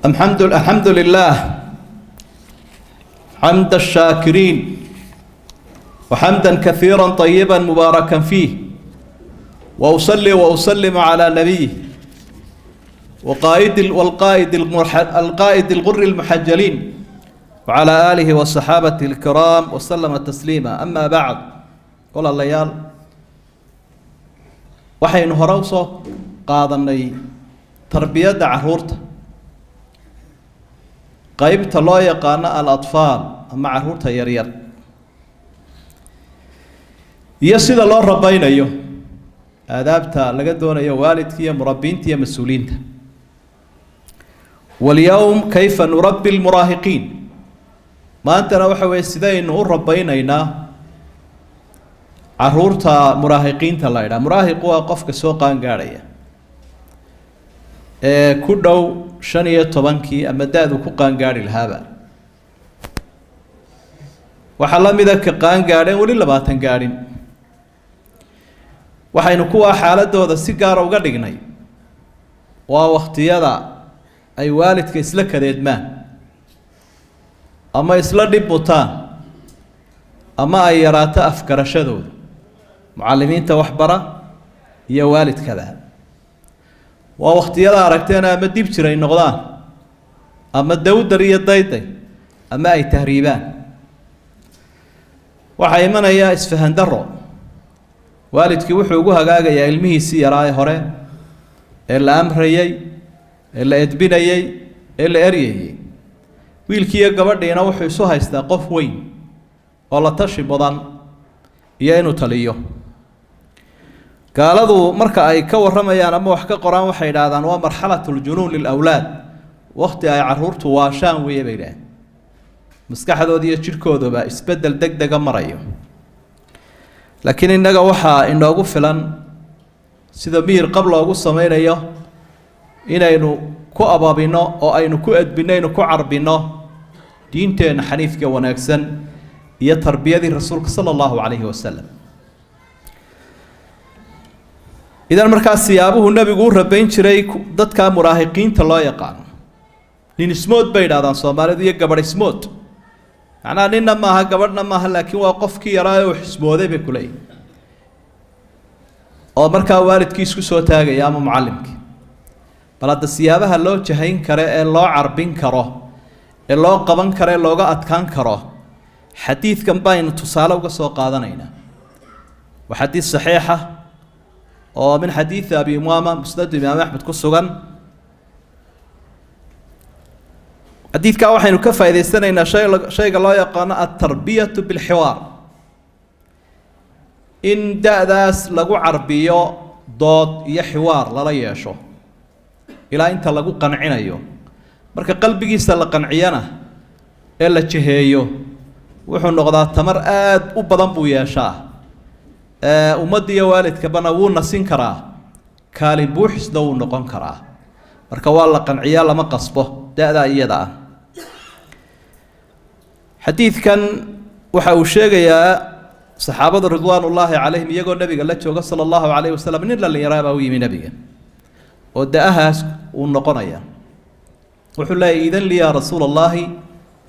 الحمد لله حمد الشاكرين وحمدا كثيرا طيبا مباركا فيه وأصلي وأسلم على نبيه القائد الغر المحجلين وعلى آله والصحابة الكرام وسلم تسليما أما بعد قال الليال waxaynu hore u soo qaadanay tarbiyada caruurta qaybta loo yaqaan al-atfal ama caruurta yar yar iyo sida loo rabaynayo aadaabta laga doonayo waalidka iyo murabbiinta iyo mas'uuliinta واليوم كيف نربي المراهقين ما أنتنا وحوي سيدين وربينا caruurta muraahiqiinta la yidhaha muraahiq waa qofka soo qaangaadhaya ee ku dhow 15 ama da-du ku qaangaadhi lahaaba waxaa la mida ka qaangaadheen weli 20 gaadhin waxaynu kuwaa xaaladooda si gaara uga dhignay waa waqtiyada ay waalidka isla kadeedmaan ama isla dhib butaan ama ay yaraato afgarashadooda معلمينta waxbara iyo waalidkada waa waqtiyada aragteen ama dib jiray noqdaan ama dawdar iyo dayday ama ay tahriibaan waxa imanaya isfahan daro waalidkii wuxuu ugu hagaagayaa ilmihiisii yaraa hore ee la amrayay ee la edbinayay ee la eryayay wiilkii iyo gabadhiina wuxuu isu haystaa qof weyn oo la tashi badan iyo inuu taliyo قالوا مركا أي كورميان أما وحكا قرآن وحيدادان ومرحلة الجنون للأولاد وقت أي عرورت واشان ويبيلان مسكحة دو دي شركو دو با اسبدل دق دق مرأيو لكن إنك وحا إنه أقول فلان سيدا مير قبل أقول سمين أيو إنه كو أبابينو أو أينو كو أدبينو كو عربينو دينتين حنيفك ونكسن هي تربية رسولك صلى الله عليه وسلم إذا مركز سيابه النبي يقول ربين شري ضد كام مراهقين تلا يقان لين سموت بيد هذا صومالي ذي قبر سموت أنا نينا ما هقبرنا ما هلكي وقف كي يراي وحسبوا ذي بكلي أو مركز والد كيس كسوة تاجي يا معلمك بلاد السيابة هلو جهين كره الله عربين كره الله قبن كره الله قات كان كره حديث كم باين تصالة وقصوا قادنينا وحديث صحيحة ومن حديث أبي أمامة مسند الإمام أحمد كسوغان حديث كاوحين وكفى إذا استنينا شيء الله يقانا التربية بالحوار إن داس لقو عربية ضاد يحوار لا يشو إلى أنت لقو قنعنا يو مركا قلبي يسال قنعينا إلا تشهيو وحن نقضى تمر آد وبضن بويا شاه ummadii waalidka bana wuu nasin karaa kaalin buuxisna wuu noqon karaa marka waa la qanciyaa lama qasbo daada iyada ah xadiidkan waxa uu sheegayaa saxaabada ridwaanullaahi calayhim iyagoo nabiga la jooga sallallahu alayhi wasallam nin la yiraahdo uu yimi nabiga oo daahaas uu noqonaya wuxuu leeyahay idan li ya rasuulullaahi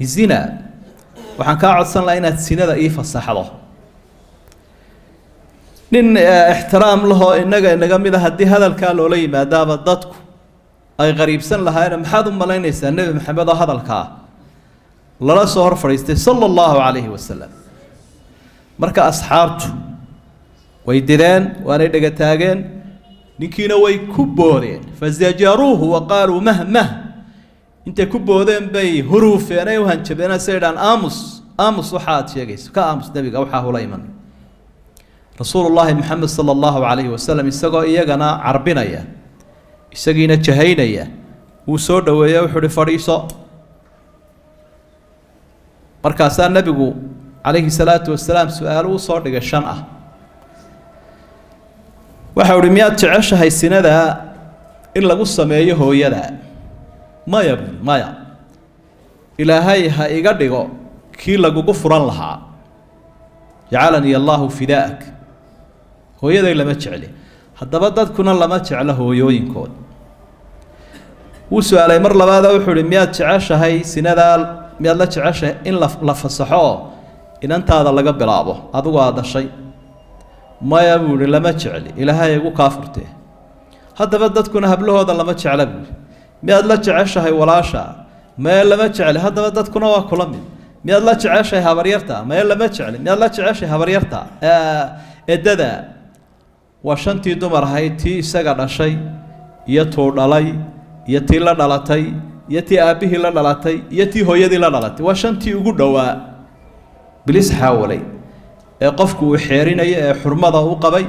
zina waxaan ka codsan lahaa inaad sinada ii fasaxdo nin ixtiraam laho inaga mid ah hadii hadalka loo leeyahay maadaama dadku ay qariibsan lahaayeen maxaad u malaynaysaa nabi maxamed oo hadalka lala soo hor fariistay sallallahu alayhi wasallam marka asxaabtu way direen waanay dhaga taageen ninkiina way ku boodeen fazajaruhu wa qalu mahma inta ku boodeen bay huruufeenay u hanjabeen saydan aamus waxaad sheegayso ka aamus nabiga waxa hulayman رسول الله محمد صلى الله عليه وسلم يسقى إيجانا عربينايا يسقينا جهينايا وسود ويا وحول فريسة مركزان النبي عليه الصلاة والسلام سؤاله صار لك الشنعة وحول مئات تعيش هاي السنة ذا إلا قصة ما يهو يدا ما يبني ما يا إلى هاي يقدقو كي لقو قفرا لها جعلني الله فداءك hooyaday lama jecli haddaba dadkuna lama jeclo hooyooyinkooda وسؤالي مر لبعض وحول مئات عشرة هاي سنة مئات لا عشرة إن لفصحوا إن أنت هذا اللي قبل أبوه هذا الشيء ما يقول لما تشعل إلى هاي يقول كافرته هذا بدت تكون هبله هذا لما تشعل مئات لا عشرة هاي ولا شيء ما لما تشعل هذا بدت تكون واكل من مئات لا عشرة هاي هبريرتا ما لما تشعل مئات لا عشرة هبريرتا إددا وشنتي دمر هاي تي سجل شيء يطور علي يتي لا دلتي يتي أبيه لا دلتي يتي هو يدي لا دلتي وشنتي يقول دوا بليس حاولي قفك وحيرين أي حرمة وقبي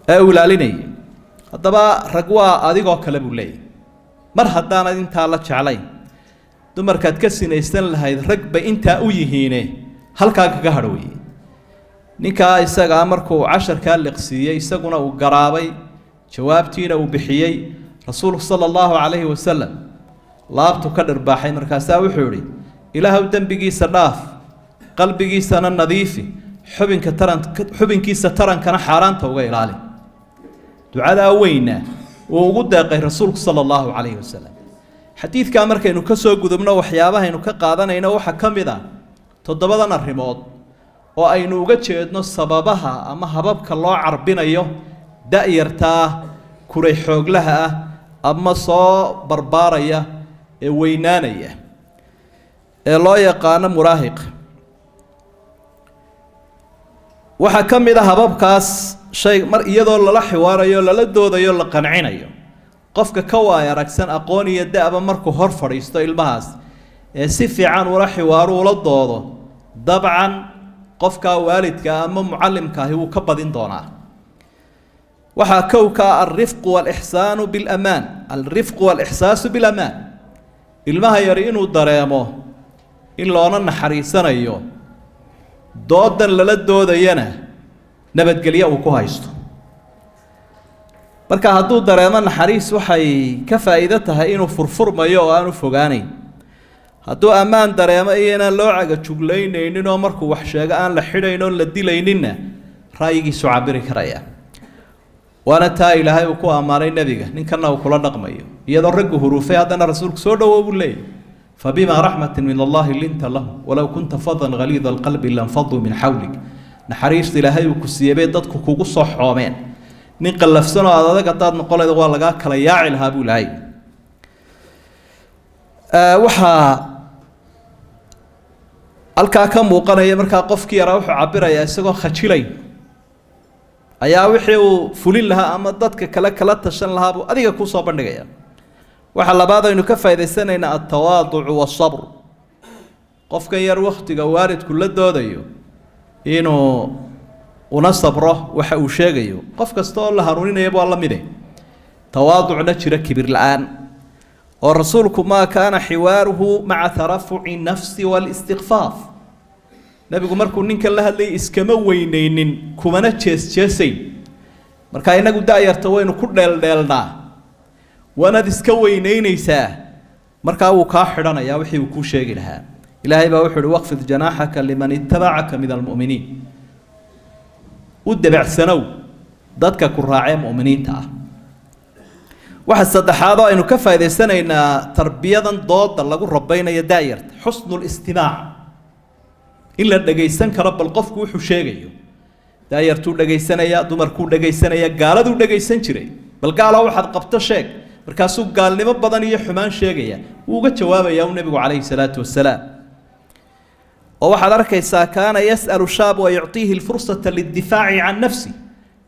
أولاليني هذا بقى رجوا أديك أكلم لي مرحبا أنا أنت على شعلي دمر كتكسين يستن هاي ركبة أنت أويهينه هل كاك جهروي نكا يساق عمركو 10 كان لقسية يساقنا وقرابي جوابتينا وبحيي رسول صلى الله عليه وسلم لابتو كدر باحي مركاسا وحوري إله ودن بقي سراف قلبي سنة نظيفي حبن كيسة ترن كان حاران توقع إلالي دعاء وينا ووجود داقي رسول صلى الله عليه وسلم حديث كامرك إنه كسو قدمنا وحيابها إنه كقادنا إنه وحكم ذا تضبطنا الرماد وأينو جتشدنا السببها أما هبابك الله عربنا يو دائرته كوري حوق لها أما صا بربارية وينانية الله يقانا مراهق وحكم إذا هبابكاس شيء مر يدور لا حوار يو لا دود يو لا قنعين يو قفك كوايا ركسن أقوني يدأ بمركو هرفر يستوي المهاز سيفي عن ولا حوار ولا دود طبعا قفك والدك أما معلمك هو كبدين دونا وحكوك الرفق والإحسان بالأمان الرفق والإحساس بالأمان المها يرينو الدريمو إلا أننا حريصنا أيو دودا للدود ينا نبت قليا وكوهايستو marka hadduu dareemo naxariis waxay ka faa'iidatahay inuu furfurmayo oo aanu fogaanayn hadduu ammaan dareemo inaan loo caga juglaynaynin oo markuu wax sheego aan la xidhayn oo la dilayninna raayigiisu cabiri karaya waana taa ilaahay uu ku ammaanay nabiga ninkana uu kula dhaqmayo iyadoo raggu huruufay haddana rasuulku soo dhawow buu leeyahay fabima raxmatin min allahi linta lahu walaw kunta fadan ghaliida alqalbi lanfaduu min xawlik naxariista ilaahay uu ku siiyay dadku kugu soo xoomeen nin qallafsan oo adag hadaad noqoleed waa laga kala yaaci lahaa buu lahay waxa halkaa ka muuqanaya markaa qofkii yaraa wuxuu cabirayaa isagoo khajilay ayaa wixii uu fulin lahaa ama dadka kale kala tashan lahaa buu adiga ku soo bandhigaya waxa labaad aynu ka faa'iideysanaynaa at-tawaadu'u was-sabr qofkan yar waqtiga waalidku la doodayo inuu una sabro waxa uu sheegayo qof kasta oo la haruuninaya waa la mid ah tawaaducna jira kibir la'aan oo rasuulku ma kaana xiwaaruhu ma'a tarafu'i nafsi wal istighfaaf nabigu markuu ninka la hadlay iskama weyneynin kumana jeesay marka inagu daayarta waynu ku dheeldheelnaa waanad iska weyneynaysaa marka uu ka xidhanaya wixii uu ku sheegi lahaa ilaahay baa wuxuu waqfid janaaxaka liman ittaba'aka min almu'miniin ودبعسنو dadka ku raacay muuminiinta ah waxa saddexaad oo aynu ka faa'iideysanaynaa tarbiyadan dooda lagu rabaynayo daayirta husnul istimaac illa dhageysan karo bal qofku wuxuu sheegayo daayirtu dhageysanaya dumarku dhageysanaya gaaladu dhageysan jiray bal gaalo waxaad qabto sheeg markaasuu gaalnimo badan iyo xumaan sheegaya uu uga jawaabaya nabigu calayhi salaatu wasalaam وواحد أركيسا كان يسأل الشاب ويعطيه الفرصة للدفاع عن نفسه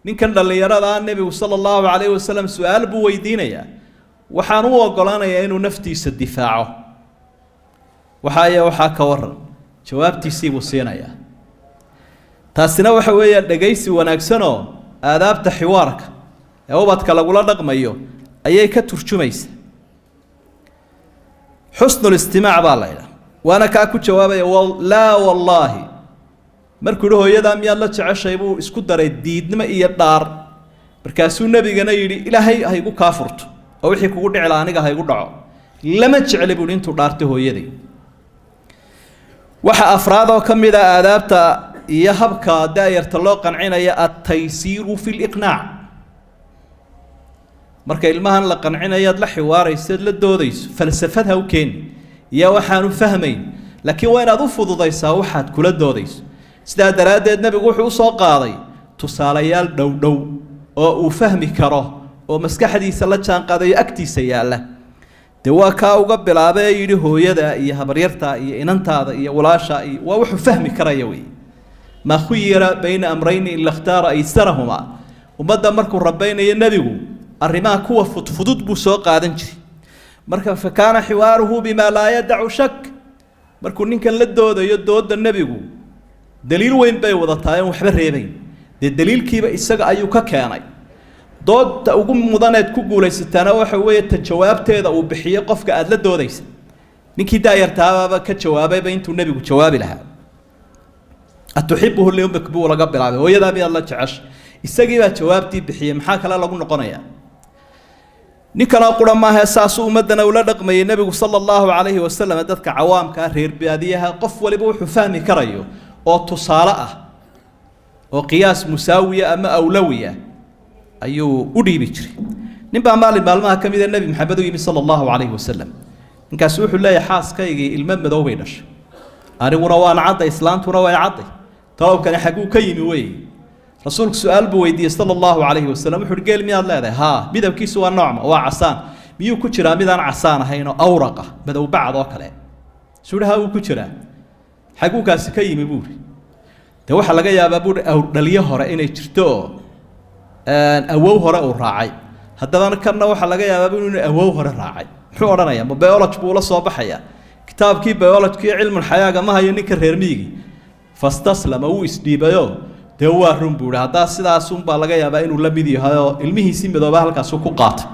من كان اللي يرى النبي صلى الله عليه وسلم سؤال بويدينا يا وحانوا وقلانا يا إنه نفتي الدفاع وحايا وحاك ورن جوابتي سيبو سينا يا تاسنا وحوية دقيسي وناكسنو آدابت حوارك يا وباتك لقولا رقم أيو أيي كترجميس حسن الاستماع بالله وانا كاكو جوابي لا والله markuu uu hooyada miyaa la jeceshay buu isku daray diidnimo iyo dhaar markaasuu nabigana yiri ilaahay ha igu kaafurto oo wixii kugu dhici la aniga ha igu dhaco lama jecel buu intuu dhaartay hooyaday waxa afraad oo kamid ah aadaabta iyo habka daayirta loo qancinaya at-taysiru fil iqnaa' marka ilmahan la qancinayaad la xiwaaraysid la doodayso falsafad ha u keen iyo waxaan u fahmayn laakiin waa inaad u fududaysaa waxaad kula doodayso sidaa daraaddeed nabigu wuxuu u soo qaaday tusaalayaal dhow oo uu fahmi karo oo maskaxdiisa la jaan qaadayo agtiisa yaalla dee waa kaa uga bilaabay yidhi hooyada iyo habaryarta iyo inantaada iyo walaasha iyo waa wuxuu fahmi karaya wey ma khuyira bayna amrayni illa ikhtara aysarahuma ummadda markuu rabaynayo nebigu arrimaha kuwa fudfudud buu soo qaadan jiray marka fakaana xiwaaruhu bima laa yadacu shak markuu ninkan la doodayo dooda nebigu daliil weyn bay wadataa in waxba reebayn dee daliilkiiba isaga ayuu ka keenay doodta ugu mudaneed ku guulaysataana waxa weeye ta jawaabteeda uu bixiyo qofka aad la doodaysa ninkii daayartaaba ka jawaabayba intuu nebigu jawaabi lahaa atuxibuhu liyumbik buu laga bilaabay hooyadaa miyaad la jecesha isagii baa jawaabtii bixiyey maxaa kale lagu noqonayaa ninkanoo qura maaha saasuu ummaddana ula dhaqmayay nebigu sala allahu calayhi wasalam dadka cawaamka reer baadiyaha qof waliba wuxuu fahmi karayo oo tusaale ah oo qiyaas musaawiya ama awlawiya ayuu u dhiibi jiray ninbaa maalmaha ka mida nebi maxamed u yimi sala allahu calayhi wasalam ninkaasi wuxuu leeyahay xaaskaygii ilmo madow bay dhashay aniguna waan cadday islaantuna way cadday talowkani xagguu ka yimi weeye rasuulku su-aal buu weydiiyey sala allahu calayhi wasalam wuxuu uhi geel miyaad leedahay haa midabkiisu waa noocma waa casaan miyuu ku jiraa midaan casaan ahayn oo awraqa madow bacad oo kale suuhi haa wuu ku jiraa xagguu kaasi ka yimi buuri dee waxaa laga yaabaa buuri awrdhaliyo hore inay jirto oo awow hore uu raacay haddaba kanna waxaa laga yaabaa buuri inuu awow hore raacay muxuu odhanayaa ma biology buu la soo baxayaa kitaabkii biology iyo cilmul xayaaga ma hayo ninka reer miigi fastaslama wuu isdhiibayo dee waa run buuri haddaa sidaasunbaa laga yaabaa inuu la mid yahay oo ilmihiisii midooba halkaasu ku qaatay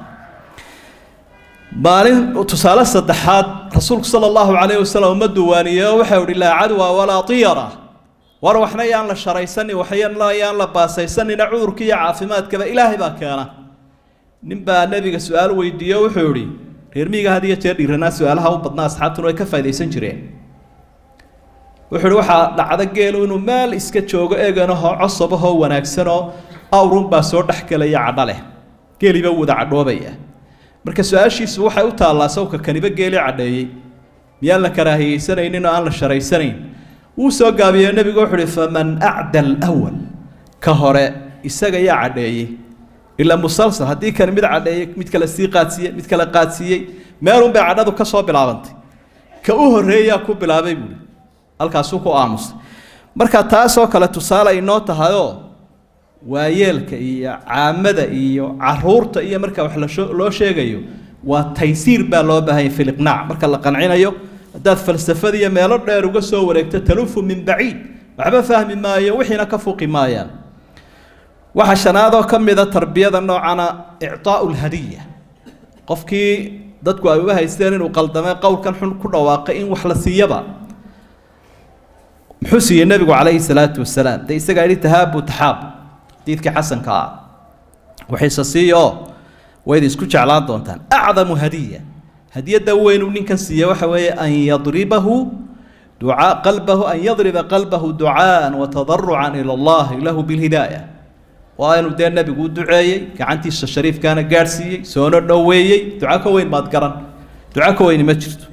maalin tusaale saddexaad rasuulku sala allahu calayhi wasalam ummaddu waaniyeyo waxau ihi laa cadwa walaa tiyara war waxna yaan la sharaysanin waxna yaan la baasaysanina cudurka iyo caafimaadkaba ilaahay baa keena nin baa nebiga su-aal weydiiyo wuxuu ihi reer miyiga had iyo jeer dhiiranaa su-aalaha u badnaa asxaabtuna way ka faa'idaysan jireen wuxuu ihi waxaa dhacda geelu inuu meel iska joogo eeganahoo cosabahoo wanaagsanoo awrun baa soo dhex gelaya cadho leh geeliba wada cadhoobaya marka su-aashiisu waxay u taallaa sawka kaniba geeli cadheeyey miyaan la karaahiyeysanaynin oo aan la sharaysanayn wuu soo gaabiyey nebigu wuxuu ihi faman acda alawal ka hore isaga yaa cadheeyey ilaa musalsal haddii kan mid cadheeyey mid kale sii qaadsiiyey mid kale qaadsiiyey meelun bay cadhadu ka soo bilaabantay ka u horreeyaa ku bilaabay buuri halkaasuu ku aamusay marka taasoo kale tusaale inoo tahayoo waayeelka iyo caamada iyo caruurta iyo marka wax loo sheegayo waa taysiir baa loo baahanya fi liqnaac marka la qancinayo haddaad falsafada iyo meelo dheer uga soo wareegto talufu min baciid waxba fahmi maayo wixiina ka fuqi maayaan waxa shanaadoo ka mida tarbiyada noocana ictaa'u lhadiya qofkii dadku ay uga haysteen inuu qaldamay qowlkan xun ku dhawaaqay in wax la siiyaba muxuu siiyey nebigu calayhi salaatu wasalaam dee isagaa yidhi tahaabu taxaab xadiidkii xasanka ah waxayse siiyo wayd isku jeclaan doontaan acdamu hadiya hadiyadda weynuu ninkan siiye waxa weeye an yadribahu qalbahu an yadriba qalbahu ducaaan watadarucan ila allahi lahu bilhidaaya waa inuu dee nebigu u duceeyey gacantiisa shariifkaana gaadhsiiyey soona dhoweeyey duco ka weyn maad garan duco ka weyni ma jirto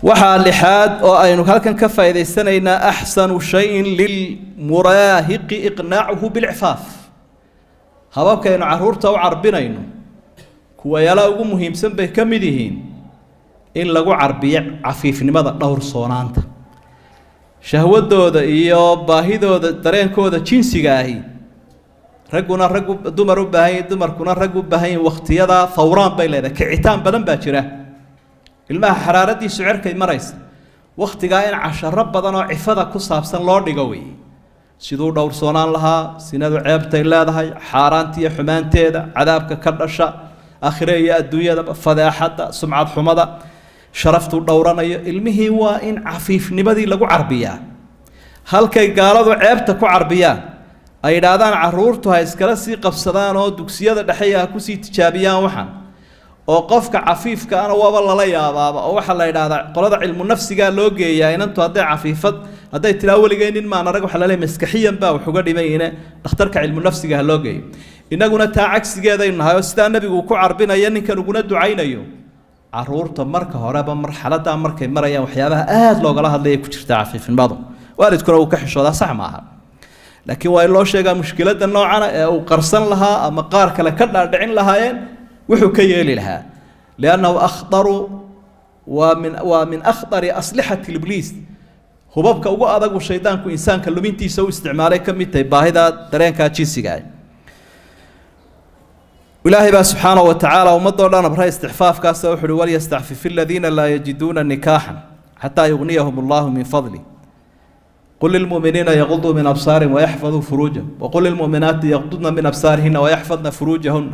waxaa lixaad oo aynu halkan ka faa'iidaysanaynaa axsanu shayin lilmuraahiqi iqnaacuhu bilcifaaf hababkaynu caruurta u carbinayno kuwayaalaha ugu muhiimsan bay ka mid yihiin in lagu carbiyo cafiifnimada dhowrsoonaanta shahwadooda iyo baahidooda dareenkooda jinsiga ahi ragguna raggu dumar u baahan yihin dumarkuna rag u baahan yihin wakhtiyada fawraan bay leedahay kicitaan badan baa jira ilmaha xaraaradiisu cerkay maraysa wakhtigaa in casharo badan oo cifada ku saabsan loo dhigo weeye siduu dhowrsoonaan lahaa sinadu ceebtay leedahay xaaraanta iyo xumaanteeda cadaabka ka dhasha aakhire iyo adduunyadaba fadeexadda sumcad xumada sharaftuu dhowranayo ilmihii waa in cafiifnimadii lagu carbiyaa halkay gaaladu ceebta ku carbiyaan ay yidhaahdaan caruurtu ha iskala sii qabsadaan oo dugsiyada dhexeeya ha kusii tijaabiyaan waxaan oo qofka cafiifka ana waaba lala yaabaaba oo waxaa la yidhaahdaa qolada cilmu nafsigaa loo geeyaa inantu hadday cafiifad hadday tiraa weligay nin maan arag waxa la leeyahay maskaxiyan baa wax uga dhimayne dhakhtarka cilmu nafsiga ha loo geeyo inaguna taa cagsigeedaynu nahay oo sidaa nebigu ku carbinayo ninkan uguna ducaynayo caruurta marka horeba marxaladdaa markay marayaan waxyaabaha aada loogala hadlaya ku jirta cafiifnimadu waalidkuna uu ka xishoodaa sax maaha laakiin waa in loo sheegaa mushkiladda noocana ee uu qarsan lahaa ama qaar kale ka dhaadhicin lahaayeen wuxuu ka yeeli lahaa liannahu akhdaru waa min akhdari aslixati ibliis hubabka ugu adagu shaydaanku insaanka lumintiisa u isticmaalay ka mid tahay baahida dareenkaa jinsiga ah ilaahay baa subxaanahu watacaala ummadoo dhan abra istixfaafkaasa wuxu uhi walyastacfifi aladiina laa yajiduuna nikaaxan xataa yugniyahum allahu min fadli قل للمؤمنين يغضوا من أبصارهم ويحفظوا فروجهم وقل للمؤمنات يغضضن من أبصارهن ويحفظن فروجهن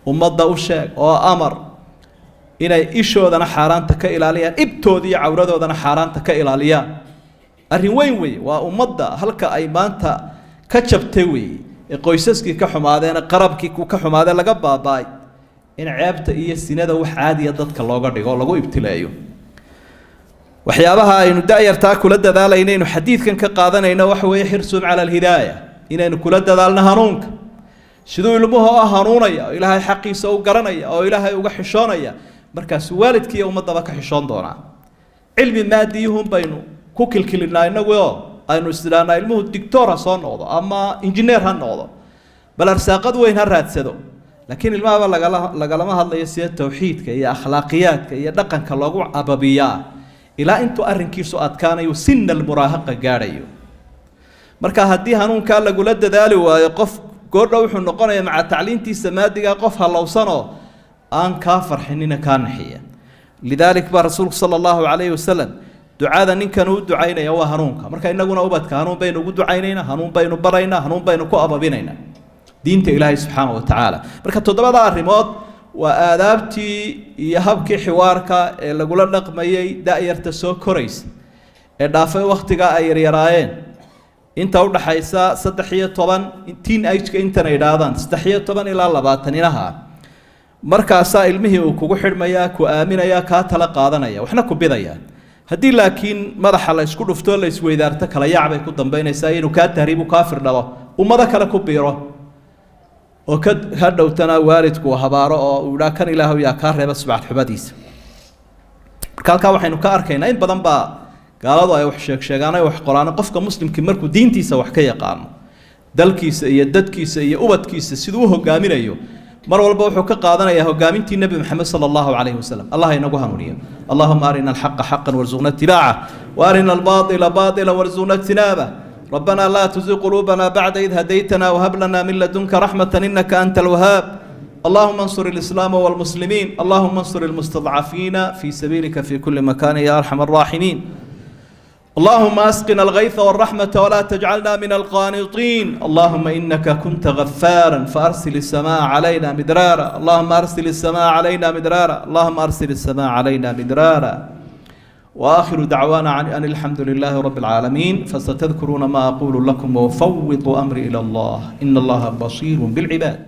ومضى الشيء وأمر إن إيشودنا حاران تك إلاليا إبتودي عورودنا حاران تك إلاليا الروين وي ومضى هلك أيمانتا كتشبتوي قيسسكي كحمادين قربكي كحمادين لقبا باي إن عيبت إيه السنة وحادي يضدك الله قد يقول لقو ابتلايو waxyaabaha aynu daayartaa kula dadaalayno xadiidkan ka qaadanayno waxa weeye xirsun cala alhidaaya inaynu kula dadaalno hanuunka sidoo ilmuhu hanuunaya oo ilaahay xaqiisa u garanaya oo ilaahay uga xishoonaya markaas waalidkii ummadaba ka xishoon doona cilmi maadiyuhum baynu ku kilkilinaa inagu oo aynu islaana ilmuhu doctor soo noqdo ama engineer ha noqdo bal arsaaqad weyn ha raadsado laakiin ilmaha lagalama hadlayo sida tawxiidka iyo akhlaaqiyadka iyo dhaqanka loogu ababiyaa ilaa intuu arrinkiisu adkaanayo sinna almuraahaqa gaadhayo marka haddii hanuunkaa lagula dadaali waayo qof goordha wuxuu noqonayaa maca tacliintiisa maadiga qof halowsanoo aan kaa farxinina kaa naxiya lidaalik baa rasuulku sala allahu calayhi wasalam ducada ninkan uu ducaynaya waa hanuunka marka inaguna ubadka hanuun baynu ugu ducaynaynaa hanuun baynu baraynaa hanuun baynu ku ababinaynaa diinta ilaahay subxaanahu watacaala marka toddobada arrimood waa aadaabtii iyo habkii xiwaarka ee lagula dhaqmayay da'yarta soo koraysa ee dhaafay wakhtiga ay yaryaraayeen inta u dhaxaysa 13 teenage-ka intana yidhaahdaan 13 ilaa 20 inaha markaasaa ilmihii uu kugu xidhmayaa ku aaminayaa kaa tala qaadanaya waxna ku bidaya haddii laakiin madaxa la isku dhufto la isweydaarto kala yaac bay ku dambaynaysaa inuu kaa tahriibu kaafir dhalo ummado kale ku biiro oo ka hadhowtana waalidku habaaro oo uu dhaa kan ilaahu yaa kaa reeba subax xubadiisa marka halkaa waxaynu ka arkaynaa in badan baa gaaladu ay wax sheegaan ay wax qoraan qofka muslimkii markuu diintiisa wax ka yaqaano dalkiisa iyo dadkiisa iyo ubadkiisa siduu u hogaaminayo mar walba wuxuu ka qaadanayaa hogaamintii nabi maxamed sallallahu alayhi wasallam allah inagu hanuuniyo allahumma arina alhaqqa haqqan warzuqna ittibaa'a wa arina albaatila baatilan warzuqna ijtinaba ربنا لا تزغ قلوبنا بعد إذ هديتنا وهب لنا من لدنك رحمة إنك أنت الوهاب اللهم انصر الإسلام والمسلمين اللهم انصر المستضعفين في سبيلك في كل مكان يا أرحم الراحمين اللهم أسقنا الغيث والرحمة ولا تجعلنا من القانطين اللهم إنك كنت غفارا فأرسل السماء علينا مدرارا اللهم أرسل السماء علينا مدرارا اللهم أرسل السماء علينا مدرارا وآخر دعوانا أن الحمد لله رب العالمين فستذكرون ما أقول لكم وأفوض أمري إلى الله إن الله بصير بالعباد